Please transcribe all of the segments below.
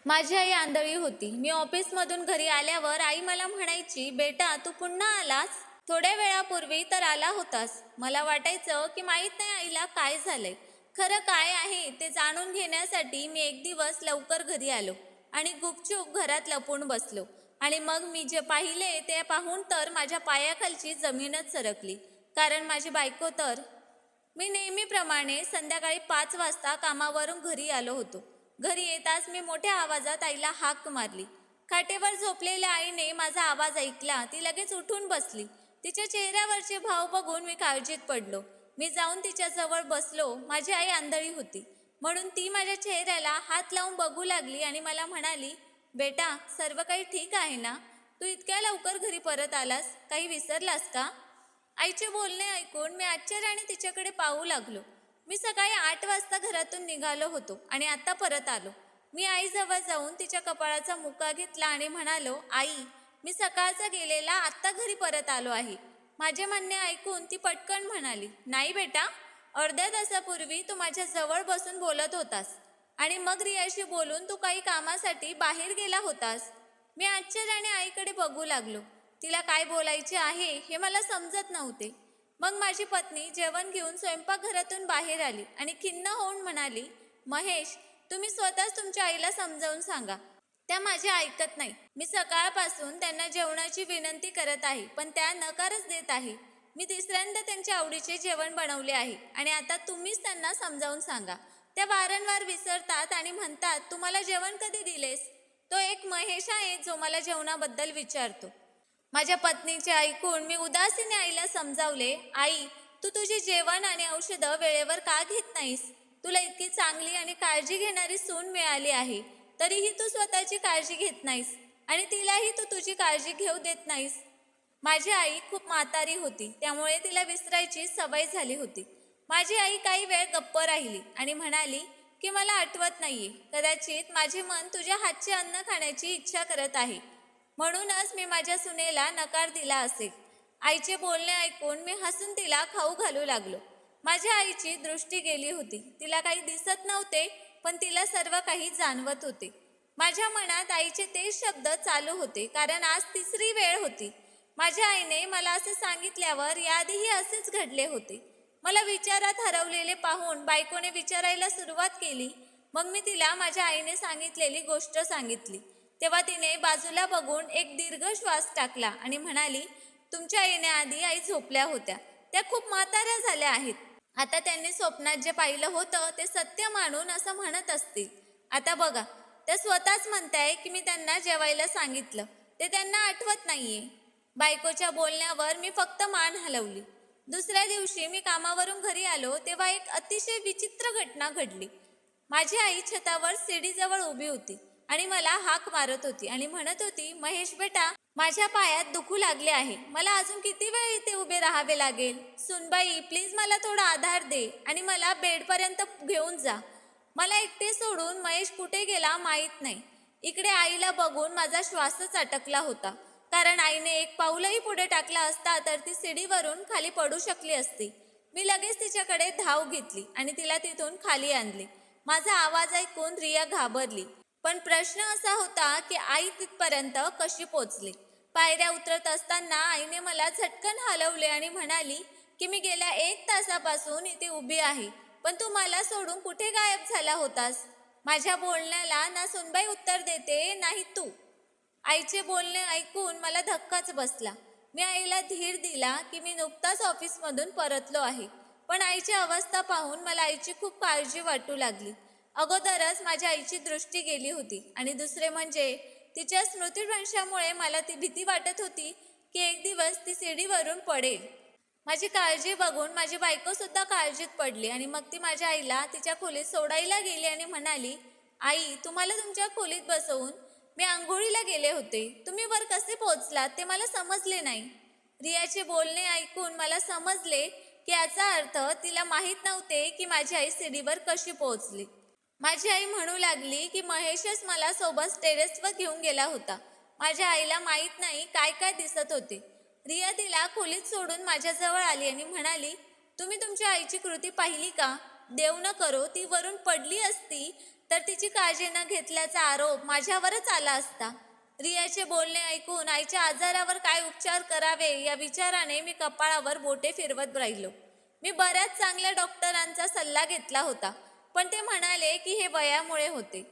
माझी आई आंधळी होती. मी ऑफिसमधून घरी आल्यावर आई मला म्हणायची, "बेटा, तू पुन्हा आलास? थोड्या वेळापूर्वी तर आला होतास." मला वाटायचं की माहीत नाही आईला काय झालंय. खरं काय आहे ते जाणून घेण्यासाठी मी एक दिवस लवकर घरी आलो आणि गुपचूप घरात लपून बसलो. आणि मग मी जे पाहिले ते पाहून तर माझ्या पायाखालची जमीनच सरकली. कारण माझी बायको तर मी नेहमीप्रमाणे संध्याकाळी 5 वाजता कामावरून घरी आलो होतो. घरी येताच मी मोठ्या आवाजात आईला हाक मारली. खाटेवर झोपलेल्या आईने माझा आवाज ऐकला. ती लगेच उठून बसली. तिच्या चेहऱ्यावरचे भाव बघून मी काळजीत पडलो. मी जाऊन तिच्याजवळ बसलो. माझी आई आंधळी होती म्हणून ती माझ्या चेहऱ्याला हात लावून बघू लागली आणि मला म्हणाली, "बेटा, सर्व काही ठीक आहे ना? तू इतक्या लवकर घरी परत आलास, काही विसरलास का?" आईचे बोलणे ऐकून मी आश्चर्याने तिच्याकडे पाहू लागलो. मी सकाळी 8 वाजता घरातून निघालो होतो आणि आता परत आलो. मी आईजवळ जाऊन तिच्या कपाळाचा मुका घेतला आणि म्हणालो, "आई, मी सकाळचा गेलेला आत्ता घरी परत आलो आहे." माझे म्हणणे ऐकून ती पटकन म्हणाली, "नाही बेटा, अर्ध्या तासापूर्वी तू माझ्या जवळ बसून बोलत होतास आणि मग रियाशी बोलून तू काही कामासाठी बाहेर गेला होतास." मी आश्चर्याने आईकडे बघू लागलो. तिला काय बोलायचे आहे हे मला समजत नव्हते. मग माझी पत्नी जेवण घेऊन स्वयंपाकघरातून बाहेर आली आणि खिन्न होऊन म्हणाली, "महेश, तुम्ही स्वतःच तुमच्या आईला समजावून सांगा. त्या माझे ऐकत नाही. मी सकाळपासून त्यांना जेवणाची विनंती करत आहे, पण त्या नकारच देत आहे. मी तिसऱ्यांदा त्यांच्या आवडीचे जेवण बनवले आहे आणि आता तुम्हीच त्यांना समजावून सांगा. त्या वारंवार विसरतात आणि म्हणतात, 'तू मला जेवण कधी दिलेस?' तो एक महेश आहे जो मला जेवणाबद्दल विचारतो." माझ्या पत्नीचे ऐकून मी उदासीने आईला समजावले, "आई, तू तुझे जेवण आणि औषधं वेळेवर का घेत नाहीस? तुला इतकी चांगली आणि काळजी घेणारी सून मिळाली आहे, तरीही तू स्वतःची काळजी घेत नाहीस आणि तिलाही तू तुझी काळजी घेऊ देत नाहीस." माझी आई खूप म्हातारी होती, त्यामुळे तिला विसरायची सवय झाली होती. माझी आई काही वेळ गप्प राहिली आणि म्हणाली की, "मला आठवत नाहीये. कदाचित माझे मन तुझ्या हातचे अन्न खाण्याची इच्छा करत आहे. म्हणूनच मी माझ्या सुनेला नकार दिला असेल." आईचे बोलणे ऐकून मी हसून तिला खाऊ घालू लागलो. माझ्या आईची दृष्टी गेली होती. तिला काही दिसत नव्हते, पण तिला सर्व काही जाणवत होते. माझ्या मनात आईचे तेच शब्द चालू होते, कारण आज तिसरी वेळ होती. माझ्या आईने मला असे सांगितल्यावर याआधीही असेच घडले होते. मला विचारात हरवलेले पाहून बायकोने विचारायला सुरुवात केली. मग मी तिला माझ्या आईने सांगितलेली गोष्ट सांगितली. तेव्हा तिने बाजूला बघून एक दीर्घ श्वास टाकला आणि म्हणाली, "तुमच्या येण्याआधी आई झोपल्या होत्या. त्या खूप म्हाताऱ्या झाल्या आहेत. आता त्यांनी स्वप्नात जे पाहिलं होतं ते सत्य मानून असं म्हणत असतील. आता बघा, त्या स्वतःच म्हणताय की मी त्यांना जेवायला सांगितलं, ते त्यांना आठवत नाहीये." बायकोच्या बोलण्यावर मी फक्त मान हलवली. दुसऱ्या दिवशी मी कामावरून घरी आलो तेव्हा एक अतिशय विचित्र घटना घडली. माझी आई छतावर सीडीजवळ उभी होती आणि मला हाक मारत होती आणि म्हणत होती, "महेश बेटा, माझ्या पायात दुखू लागले आहे. मला अजून किती वेळ इथे उभे राहावे लागेल? सुनबाई, प्लीज मला थोडा आधार दे आणि मला बेडपर्यंत घेऊन जा." मला एकटे सोडून महेश कुठे गेला माहीत नाही. इकडे आईला बघून माझा श्वासच अटकला होता, कारण आईने एक पाऊलही पुढे टाकला असता तर ती सीडीवरून खाली पडू शकली असती. मी लगेच तिच्याकडे धाव घेतली आणि तिला तिथून खाली आणले. माझा आवाज ऐकून रिया घाबरली. पण प्रश्न असा होता की आई तिथपर्यंत कशी पोचली. पायऱ्या उतरत असताना आईने मला झटकन हलवले आणि म्हणाली की, "मी गेल्या 1 तासापासून इथे उभी आहे, पण तू मला सोडून कुठे गायब झाला होतास?" माझ्या बोलण्याला ना सुनबाई उत्तर देते, नाही तू. आईचे बोलणे ऐकून मला धक्काच बसला. मी आईला धीर दिला की मी नुकताच ऑफिसमधून परतलो आहे. पण आईची अवस्था पाहून मला आईची खूप काळजी वाटू लागली. अगोदरच माझ्या आईची दृष्टी गेली होती आणि दुसरे म्हणजे तिच्या स्मृतिभ्रंशामुळे मला ती भीती वाटत होती की एक दिवस ती सीडीवरून पडेल. माझी काळजी बघून माझी बायको सुद्धा काळजीत पडली आणि मग ती माझ्या आईला तिच्या खोलीत सोडायला गेली आणि म्हणाली, "आई, तुम्हाला तुमच्या खोलीत बसवून मी आंघोळीला गेले होते. तुम्ही वर कसे पोहोचलात ते मला समजले नाही." रियाचे बोलणे ऐकून मला समजले की याचा अर्थ तिला माहीत नव्हते की माझी आई सीडीवर कशी पोहोचली. माझी आई म्हणू लागली की महेशच मला सोबत टेरेसवर घेऊन गेला होता. माझ्या आईला माहीत नाही काय काय दिसत होते. रिया तिला खोलीत सोडून माझ्याजवळ आली आणि म्हणाली, "तुम्ही तुमच्या आईची कृती पाहिली का? देव न करो ती वरून पडली असती तर तिची काळजी न घेतल्याचा आरोप माझ्यावरच आला असता. रियाचे बोलणे ऐकून आईच्या आजारावर काय उपचार करावे या विचाराने मी कपाळावर बोटे फिरवत राहिलो. मी बऱ्याच चांगल्या डॉक्टरांचा सल्ला घेतला होता, पण ते म्हणाले की हे वयामुळे होते.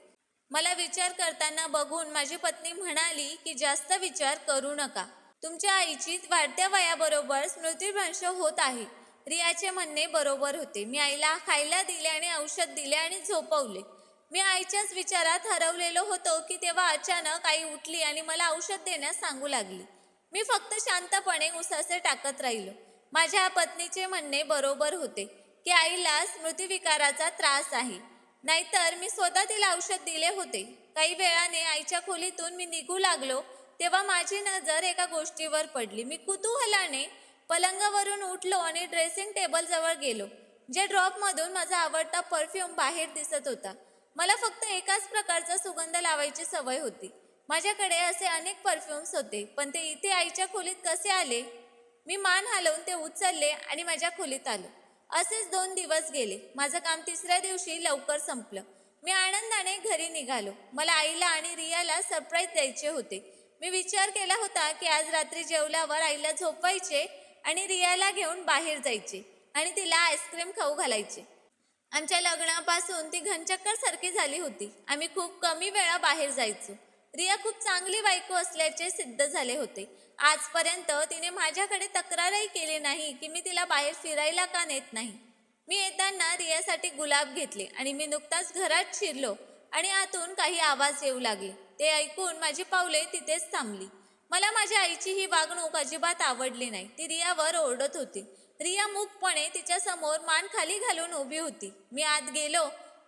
मला विचार करताना बघून माझी पत्नी म्हणाली की जास्त विचार करू नका. तुमच्या आईची वाढत्या वयाबरोबर स्मृतिभ्रंश होत आहे. रियाचे म्हणणे बरोबर होते. मी आईला खायला दिले आणि औषध दिले आणि झोपवले. मी आईच्याच विचारात हरवलेलो होतो की तेव्हा अचानक आई उठली आणि मला औषध देण्यास सांगू लागली. मी फक्त शांतपणे उसासे टाकत राहिलो. माझ्या पत्नीचे म्हणणे बरोबर होते की आईला स्मृतिविकाराचा त्रास आहे. नाहीतर मी स्वतः तिला औषध दिले होते. काही वेळाने आईच्या खोलीतून मी निघू लागलो तेव्हा माझी नजर एका गोष्टीवर पडली. मी कुतूहलाने पलंगावरून उठलो आणि ड्रेसिंग टेबल जवळ गेलो. ज्या ड्रॉपमधून माझा आवडता परफ्यूम बाहेर दिसत होता. मला फक्त एकाच प्रकारचा सुगंध लावायची सवय होती. माझ्याकडे असे अनेक परफ्यूम्स होते, पण ते इथे आईच्या खोलीत कसे आले? मी मान हलवून ते उचलले आणि माझ्या खोलीत आलो. असेच 2 दिवस गेले. माझं काम तिसऱ्या दिवशी लवकर संपलं. मी आनंदाने घरी निघालो. मला आईला आणि रियाला सरप्राईज द्यायचे होते. मी विचार केला होता की आज रात्री जेवल्यावर आईला झोपवायचे आणि रियाला घेऊन बाहेर जायचे आणि तिला आईस्क्रीम खाऊ घालायचे. आमच्या लग्नापासून ती घनचक्कर सारखी झाली होती. आम्ही खूप कमी वेळा बाहेर जायचो. रिया खूप चांगली बायको असल्याचे सिद्ध झाले होते. आजपर्यंत तिने माझ्याकडे तक्रारही केली नाही की मी तिला बाहेर फिरायला का नेत नाही. मी येताना रियासाठी गुलाब घेतले आणि मी नुकताच घरात शिरलो आणि आतून काही आवाज येऊ लागले. ते ऐकून माझी पावले तिथेच थांबली. मला माझ्या आईची ही वागणूक अजिबात आवडली नाही. ती रियावर ओरडत होती. रिया मूकपणे तिच्या समोर मान खाली घालून उभी होती. मी आत गेलो.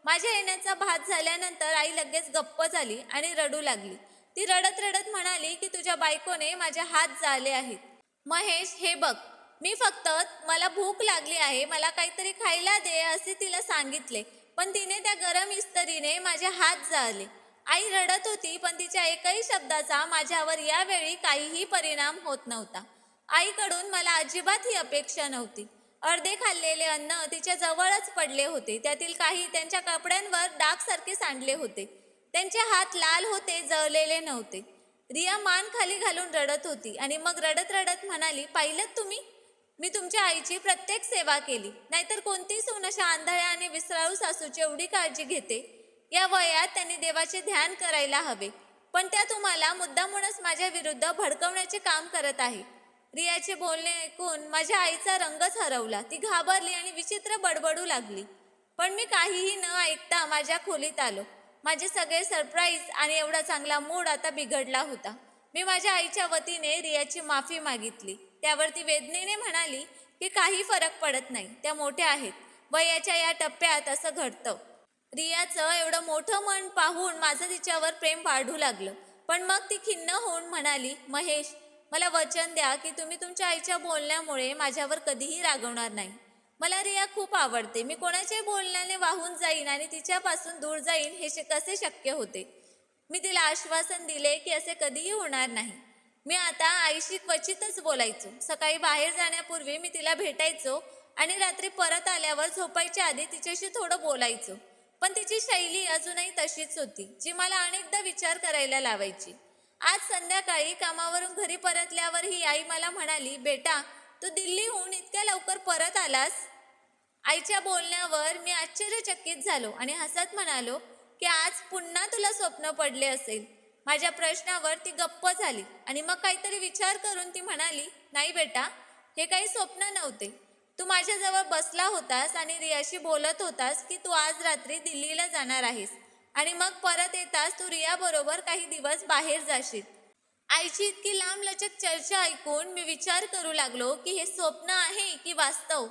माझ्या येण्याचा भात झाल्यानंतर आई लगेच गप्प झाली आणि रडू लागली. ती रडत रडत म्हणाली की तुझ्या बायकोने माझे हात जाळले आहेत. महेश, हे बघ, मी फक्त मला भूक लागली आहे, मला काहीतरी खायला दे असे तिला सांगितले, पण तिने त्या गरम इस्त्रीने माझे हात जाळले. आई रडत होती, पण तिच्या एकही शब्दाचा माझ्यावर यावेळी काहीही परिणाम होत नव्हता. आईकडून मला अजिबात ही अपेक्षा नव्हती. अर्धे खाल्लेले अन्न तिच्या जवळच पडले होते. त्यातील काही त्यांच्या कपड्यांवर डागसारखे सांडले होते. त्यांचे हात लाल होते, जळलेले नव्हते. रिया मान खाली घालून रडत होती आणि मग रडत रडत म्हणाली, पाहिलं तुम्ही, मी तुमच्या आईची प्रत्येक सेवा केली. नाहीतर कोणती सून अशा आंधळ्या आणि विसराळू सासूची एवढी काळजी घेते? या वयात त्यांनी देवाचे ध्यान करायला हवे, पण त्या तुम्हाला मुद्दामूनच माझ्या विरुद्ध भडकवण्याचे काम करत आहे. रियाचे बोलणे ऐकून माझ्या आईचा रंगच हरवला. ती घाबरली आणि विचित्र बडबडू लागली. पण मी काहीही न ऐकता माझ्या खोलीत आलो. माझे सगळे सरप्राईज आणि एवढा चांगला मूड आता बिघडला होता. मी माझ्या आईच्या वतीने रियाची माफी मागितली. त्यावर ती वेदनेने म्हणाली की काही फरक पडत नाही, त्या मोठ्या आहेत. वयाच्या या टप्प्यात असं घडतं. रियाचं एवढं मोठं मन पाहून माझं तिच्यावर प्रेम वाढू लागलं. पण मग ती खिन्न होऊन म्हणाली, महेश, मला वचन द्या की तुम्ही तुमच्या आईच्या बोलण्यामुळे माझ्यावर कधीही रागवणार नाही. मला रिया खूप आवडते. मी कोणाच्याही बोलण्याने वाहून जाईन आणि तिच्यापासून दूर जाईन हे कसे शक्य होते? मी तिला आश्वासन दिले की असे कधीही होणार नाही. मी आता आईशी क्वचितच बोलायचो. सकाळी बाहेर जाण्यापूर्वी मी तिला भेटायचो आणि रात्री परत आल्यावर झोपायच्या आधी तिच्याशी थोडं बोलायचो. पण तिची शैली अजूनही तशीच होती, जी मला अनेकदा विचार करायला लावायची. आज संध्याकाळी कामावरून घरी परतल्यावरही आई मला म्हणाली, बेटा, तू दिल्लीहून इतक्या लवकर परत आलास? आईच्या बोलण्यावर मी आश्चर्यचकित झालो आणि हसत म्हणालो की आज पुन्हा तुला स्वप्न पडले असेल. माझ्या प्रश्नावर ती गप्प झाली आणि मग काहीतरी विचार करून ती म्हणाली, नाही बेटा, हे काही स्वप्न नव्हते. तू माझ्याजवळ बसला होतास आणि रियाशी बोलत होतास की तू आज रात्री दिल्लीला जाणार आहेस आणि मग परत येतास तू रियाबरोबर काही दिवस बाहेर जाशील. आईची इतकी लांबलचक चर्चा ऐकून मी विचार करू लागलो की हे स्वप्न आहे की वास्तव.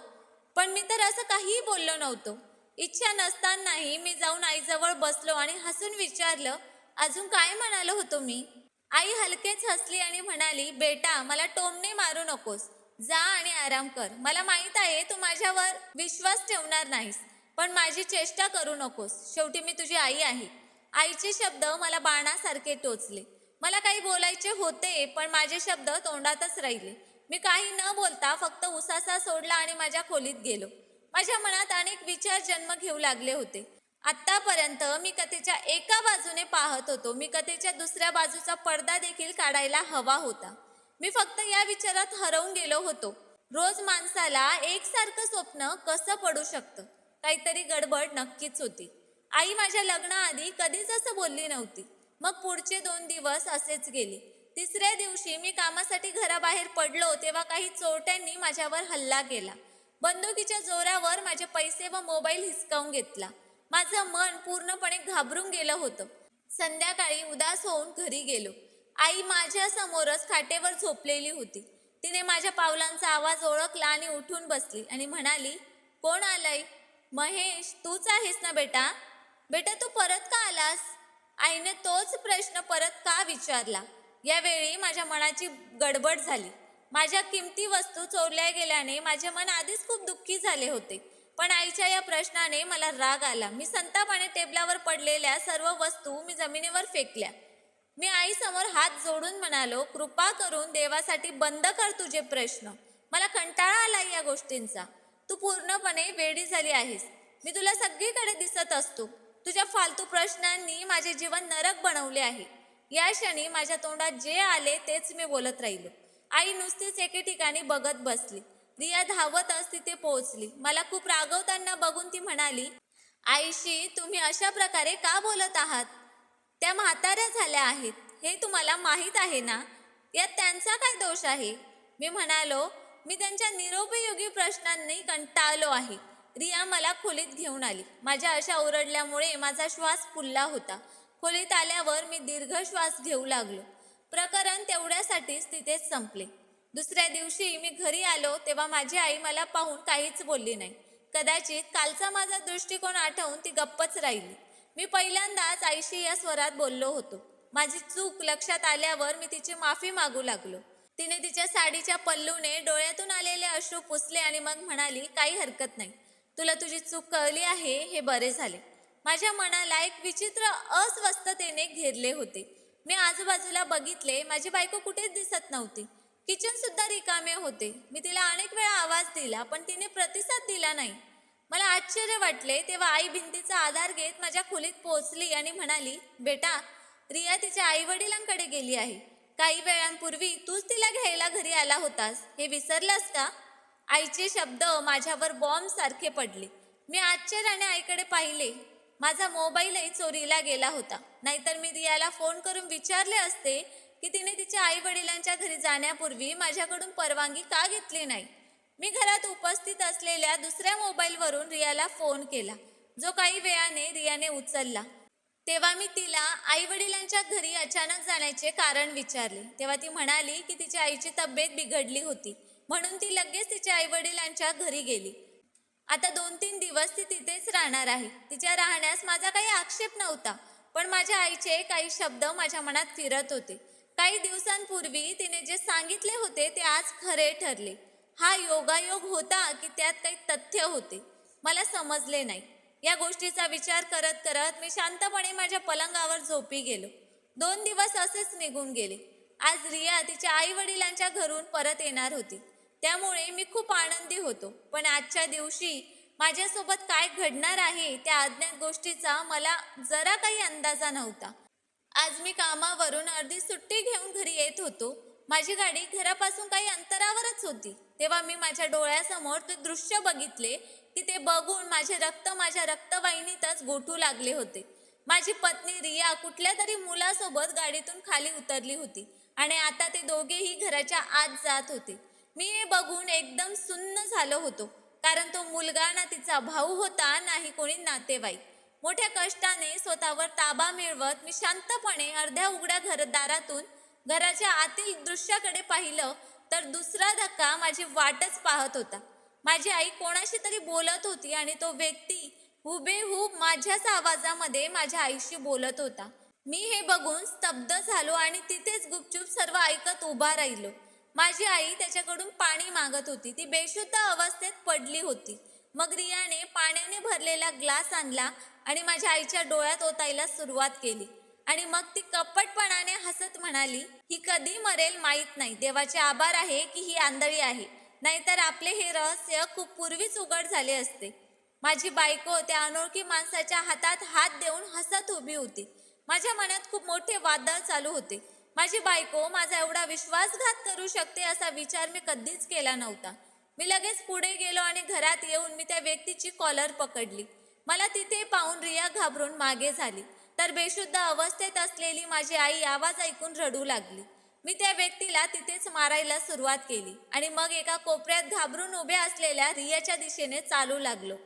पण मी तर असं काहीही बोललो नव्हतो. इच्छा नसतानाही मी जाऊन आईजवळ बसलो आणि हसून विचारलं, अजून काय म्हणालो होतो मी? आई हलकेच हसली आणि म्हणाली, बेटा, मला टोमणे मारू नकोस. जा आणि आराम कर. मला माहीत आहे तू माझ्यावर विश्वास ठेवणार नाहीस, पण माझी चेष्टा करू नकोस. शेवटी मी तुझी आई आहे. आईचे शब्द मला बाणासारखे टोचले. मला काही बोलायचे होते, पण माझे शब्द तोंडातच राहिले. मी काही न बोलता फक्त उसासा सोडला आणि माझ्या खोलीत गेलो. माझ्या मनात अनेक विचार जन्म घेऊ लागले होते. आत्तापर्यंत मी कथेच्या एका बाजूने पाहत होतो. मी कथेच्या दुसऱ्या बाजूचा पडदा देखील काढायला हवा होता. मी फक्त या विचारात हरवून गेलो होतो. रोज माणसाला एकसारखं स्वप्न कसं पडू शकतं? काहीतरी गडबड नक्कीच होती. आई माझ्या लग्नाआधी कधीच असं बोलली नव्हती. मग पुढचे 2 दिवस असेच गेले. तिसऱ्या दिवशी मी कामासाठी घराबाहेर पडलो तेव्हा काही चोरट्यांनी माझ्यावर हल्ला केला. बंदुकीच्या जोरावर माझे पैसे व मोबाईल हिसकावून घेतला. माझं मन पूर्णपणे घाबरून गेलं होतं. संध्याकाळी उदास होऊन घरी गेलो. आई माझ्या समोरच खाटेवर झोपलेली होती. तिने माझ्या पावलांचा आवाज ओळखला आणि उठून बसली आणि म्हणाली, कोण आलंय? महेश, तूच आहेस ना बेटा? बेटा, तू परत का आलास? आईने तोच प्रश्न परत का विचारला. यावेळी माझ्या मनाची गडबड झाली. माझ्या किमती वस्तू चोरल्या गेल्याने माझे मन आधीच खूप दुःखी झाले होते. पण आईच्या या प्रश्नाने मला राग आला. मी संतापाने टेबलावर पडलेल्या सर्व वस्तू मी जमिनीवर फेकल्या. मी आईसमोर हात जोडून म्हणालो, कृपा करून देवासाठी बंद कर तुझे प्रश्न. मला कंटाळा आला या गोष्टींचा. तू पूर्णपणे वेडी झाली आहेस. मी तुला सगळीकडे दिसत असतो. तुझ्या फालतू प्रश्नांनी माझे जीवन नरक बनवले आहे. या क्षणी माझ्या तोंडात जे आले तेच मी बोलत राहिलो. आई नुसतीच एके ठिकाणी बघत बसली. रिया धावतच तिथे पोहोचली. मला खूप रागवताना बघून ती म्हणाली, आईशी तुम्ही अशा प्रकारे का बोलत आहात? त्या म्हाताऱ्या झाल्या आहेत, हे तुम्हाला माहीत आहे ना? यात त्यांचा काय दोष आहे? मी म्हणालो, मी त्यांच्या निरुपयोगी प्रश्नांनी कंटाळलो आहे. रिया मला खोलीत घेऊन आली. माझ्या अशा ओरडल्यामुळे माझा श्वास फुलला होता. खोलीत आल्यावर मी दीर्घ श्वास घेऊ लागलो. प्रकरण तेवढ्यासाठीच तिथेच संपले. दुसऱ्या दिवशी मी घरी आलो तेव्हा माझी आई मला पाहून काहीच बोलली नाही. कदाचित कालचा माझा दृष्टिकोन आठवून ती गप्पच राहिली. मी पहिल्यांदाच आईशी या स्वरात बोललो होतो. माझी चूक लक्षात आल्यावर मी तिची माफी मागू लागलो. तिने तिच्या साडीच्या पल्लूने डोळ्यातून आलेले अश्रू पुसले आणि मग म्हणाली, काही हरकत नाही. तुला तुझी चूक कळली आहे, हे बरे झाले. माझ्या मनाला एक विचित्र अस्वस्थतेने घेरले होते. मी आजूबाजूला बघितले. माझी बायको कुठेच दिसत नव्हती. किचन सुद्धा रिकामे होते. मी तिला अनेक वेळा आवाज दिला पण तिने प्रतिसाद दिला नाही. मला आश्चर्य वाटले. तेव्हा आई भिंतीचा आधार घेत माझ्या खोलीत पोहोचली आणि म्हणाली, बेटा, रिया तिच्या आई वडिलांकडे गेली आहे. काही वेळांपूर्वी तूच तिला घ्यायला घरी आला होतास, हे विसरलास का? आईचे शब्द माझ्यावर बॉम्ब सारखे पडले. मी आश्चर्याने आईकडे पाहिले. माझा मोबाईलही चोरीला गेला होता. नाहीतर मी रियाला फोन करून विचारले असते की तिने तिच्या आई वडिलांच्या घरी जाण्यापूर्वी माझ्याकडून परवानगी का घेतली नाही. मी घरात उपस्थित असलेल्या दुसऱ्या मोबाईलवरून रियाला फोन केला, जो काही वेळाने रियाने उचलला. तेव्हा मी तिला आई वडिलांच्या घरी अचानक जाण्याचे कारण विचारले. तेव्हा ती म्हणाली की तिच्या आईची तब्येत बिघडली होती, म्हणून ती लगेच तिच्या आई वडिलांच्या घरी गेली. आता 2-3 दिवस ती तिथेच राहणार आहे. तिच्या राहण्यास माझा काही आक्षेप नव्हता, पण माझ्या आईचे काही शब्द माझ्या मनात फिरत होते. काही दिवसांपूर्वी तिने जे सांगितले होते ते आज खरे ठरले. हा योगायोग होता की त्यात काही तथ्य होते? मला समजले नाही. या गोष्टीचा विचार करत करत मी शांतपणे माझ्या पलंगावर झोपी गेलो. 2 दिवस असेच निघून गेले. आज रिया तिच्या आई वडिलांच्या घरून परत येणार होती, त्यामुळे मी खूप आनंदी होतो. पण आजच्या दिवशी माझ्यासोबत काय घडणार आहे त्या अज्ञात गोष्टीचा मला जरा काही अंदाजा नव्हता. आज मी कामावरून अर्धी सुट्टी घेऊन घरी येत होतो. माझी गाडी घरापासून काही अंतरावरच होती. तेव्हा मी माझ्या डोळ्यासमोर ते दृश्य बघितले की ते बघून माझे रक्त माझ्या रक्तवाहिनीतच गोठू लागले होते. माझी पत्नी रिया कुठल्या तरी मुलासोबत गाडीतून खाली उतरली होती आणि आता ते दोघेही घराच्या आत जात होते. मी हे बघून एकदम सुन्न झालो होतो, कारण तो मुलगा ना तिचा भाऊ होता, नाही कोणी नातेवाईक. मोठ्या कष्टाने स्वतःवर ताबा मिळवत मी शांतपणे अर्ध्या उघड्या घरदारातून घराच्या आतील दृश्याकडे पाहिलं तर दुसरा धक्का माझी वाटच पाहत होता. माझी आई कोणाशी तरी बोलत होती आणि तो व्यक्ती हुबेहूब माझ्याच आवाजामध्ये माझ्या आईशी बोलत होता. मी हे बघून स्तब्ध झालो आणि तिथेच गुपचूप सर्व ऐकत उभा राहिलो. माझी आई त्याच्याकडून पाणी मागत होती. ती बेशुद्ध अवस्थेत पडली होती. मग रियाने पाण्याने भरलेला ग्लास आणला आणि माझ्या आईच्या डोळ्यात ओतायला सुरुवात केली आणि मग ती कपटपणाने हसत म्हणाली, ही कधी मरेल माहीत नाही. देवाचे आभार आहे की ही आंधळी आहे, नाहीतर आपले हे रहस्य खूप पूर्वीच उघड झाले असते. माझी बायको त्या अनोळखी माणसाच्या हातात हात देऊन हसत उभी होती. माझ्या मनात खूप मोठे वादळ चालू होते. माझी बायको माझा एवढा विश्वासघात करू शकते असा विचार मी कधीच केला नव्हता. मी लगेच पुढे गेलो आणि घरात येऊन मी त्या व्यक्तीची कॉलर पकडली. मला तिथे पाहून रिया घाबरून मागे झाली, तर बेशुद्ध अवस्थेत असलेली माझी आई आवाज ऐकून रडू लागली. मी त्या व्यक्तीला तिथेच मारायला सुरुवात केली आणि मग एका कोपऱ्यात घाबरून उभ्या असलेल्या रियाच्या दिशेने चालू लागलो.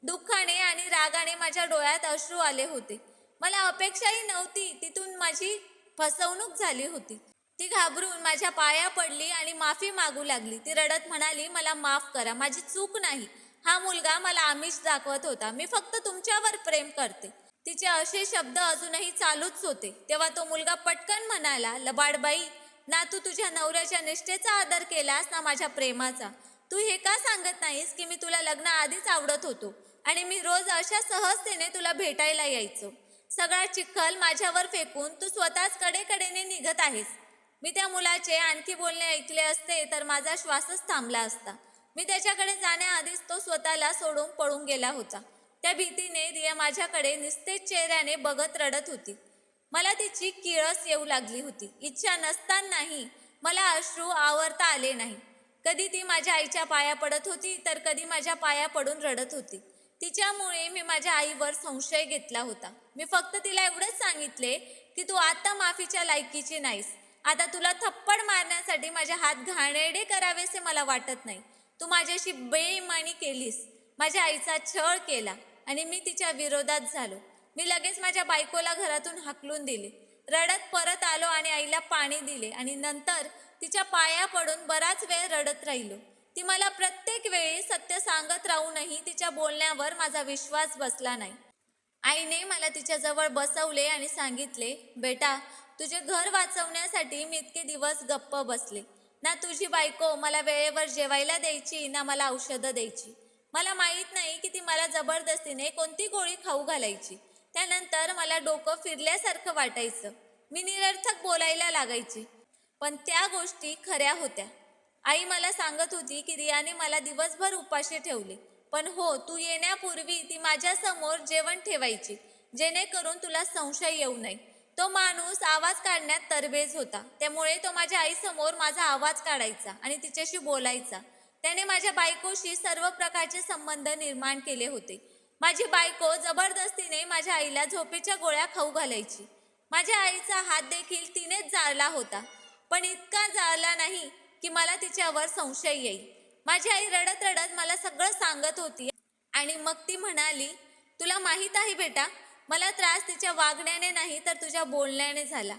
दुःखाने आणि रागाने माझ्या डोळ्यात अश्रू आले होते. मला अपेक्षाही नव्हती, तिथून माझी फसवणूक झाली होती. ती घाबरून माझ्या पाया पडली आणि माफी मागू लागली. ती रडत म्हणाली, मला माफ करा, माझी चूक नाही. हा मुलगा मला आमिष दाखवत होता. मी फक्त तुमच्यावर प्रेम करते. तिचे असे शब्द अजूनही चालूच होते. तेव्हा तो मुलगा पटकन म्हणाला, लबाडबाई, ना तू तुझ्या नवऱ्याच्या निष्ठेचा आदर केलास ना माझ्या प्रेमाचा. तू हे का सांगत नाहीस की मी तुला लग्न आधीच आवडत होतो आणि मी रोज अशा सहजतेने तुला भेटायला यायचो. सगळा चिखल माझ्यावर फेकून तू स्वतःच कडेकडेने निघत आहेस. मी त्या मुलाचे आणखी बोलणे ऐकले असते तर माझा श्वासच थांबला असता. मी त्याच्याकडे जाण्याआधीच तो स्वतःला सोडून पळून गेला होता. त्या भीतीने रिया माझ्याकडे निस्तेज चेहऱ्याने बघत रडत होती. मला तिची किळस येऊ लागली होती. इच्छा नसतानाही मला अश्रू आवरता आले नाही. कधी ती माझ्या आईच्या पाया पडत होती तर कधी माझ्या पाया पडून रडत होती. तिच्यामुळे मी माझ्या आईवर संशय घेतला होता. मी फक्त तिला एवढंच सांगितले की तू आता माफीच्या लायकीची नाहीस. आता तुला थप्पड मारण्यासाठी माझे हात घाणेरडे करावेसे मला वाटत नाही. तू माझ्याशी बेईमानी केलीस, माझ्या आईचा छळ केला आणि मी तिच्या विरोधात झालो. मी लगेच माझ्या बायकोला घरातून हाकलून दिले. रडत परत आलो आणि आईला पाणी दिले आणि नंतर तिच्या पाया पडून बराच वेळ रडत राहिलो. ती मला प्रत्येक वेळी सत्य सांगत राहूनही तिच्या बोलण्यावर माझा विश्वास बसला नाही. आईने मला तिच्याजवळ बसवले आणि सांगितले, बेटा, तुझे घर वाचवण्यासाठी मी इतके दिवस गप्प बसले. ना तुझी बायको मला वेळेवर जेवायला द्यायची ना मला औषधं द्यायची. मला माहीत नाही की ती मला जबरदस्तीने कोणती गोळी खाऊ घालायची. त्यानंतर मला डोकं फिरल्यासारखं वाटायचं. मी निरर्थक बोलायला लागायची. पण त्या गोष्टी खऱ्या होत्या. आई मला सांगत होती की रियाने मला दिवसभर उपाशी ठेवले. पण हो, तू येण्यापूर्वी ती माझ्यासमोर जेवण ठेवायची, जेणेकरून तुला संशय येऊ नये. तो माणूस आवाज काढण्यात तरबेज होता. त्यामुळे तो माझ्या आईसमोर माझा आवाज काढायचा आणि तिच्याशी बोलायचा. त्याने माझ्या बायकोशी सर्व प्रकारचे संबंध निर्माण केले होते. माझी बायको जबरदस्तीने माझ्या आईला झोपेच्या गोळ्या खाऊ घालायची. माझ्या आईचा हात देखील तिनेच जाळला होता, पण इतका जाळला नाही की मला तिच्यावर संशय येईल. माझी आई रडत रडत मला सगळं सांगत होती आणि मग ती म्हणाली, तुला माहीत आहे बेटा, मला त्रास तिच्या वागण्याने नाही तर तुझ्या बोलण्याने झाला.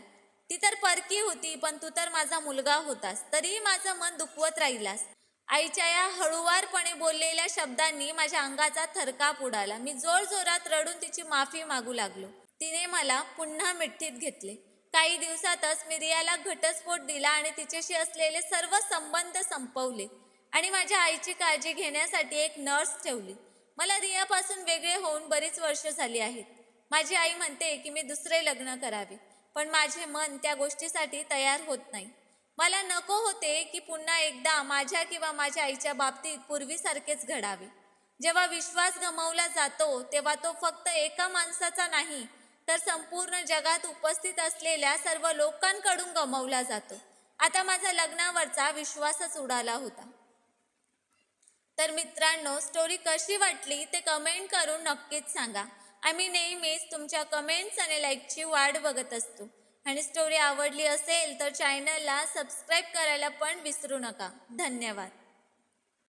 ती तर परकी होती, पण तू तर माझा मुलगा होतास, तरीही माझं मन दुखवत राहिलास. आईच्या या हळूवारपणे बोललेल्या शब्दांनी माझ्या अंगाचा थरकाप उडाला. मी जोरजोरात रडून तिची माफी मागू लागलो. तिने मला पुन्हा मिठीत घेतले. काही दिवसातच मी रियाला घटस्फोट दिला आणि तिच्याशी असलेले सर्व संबंध संपवले आणि माझ्या आईची काळजी घेण्यासाठी एक नर्स ठेवली. मला रियापासून वेगळे होऊन बरीच वर्ष झाली आहेत. माझी आई म्हणते की मी दुसरे लग्न करावे, पण माझे मन त्या गोष्टीसाठी तयार होत नाही. मला नको होते की पुन्हा एकदा माझ्या किंवा माझ्या आईच्या बाबतीत पूर्वीसारखेच घडावे. जेव्हा विश्वास गमावला जातो तेव्हा तो फक्त एका माणसाचा नाही तर संपूर्ण जगात उपस्थित असलेल्या सर्व लोकांकडून गमावला जातो. आता माझा लग्नावरचा विश्वासच उडाला होता. तर मित्रांनो, स्टोरी कशी वाटली ते कमेंट करून नक्कीच सांगा. आम्ही नेहमीच तुमच्या कमेंट्स आणि लाईकची वाट बघत असतो. आणि स्टोरी आवडली असेल तर चॅनलला सबस्क्राईब करायला पण विसरू नका. धन्यवाद.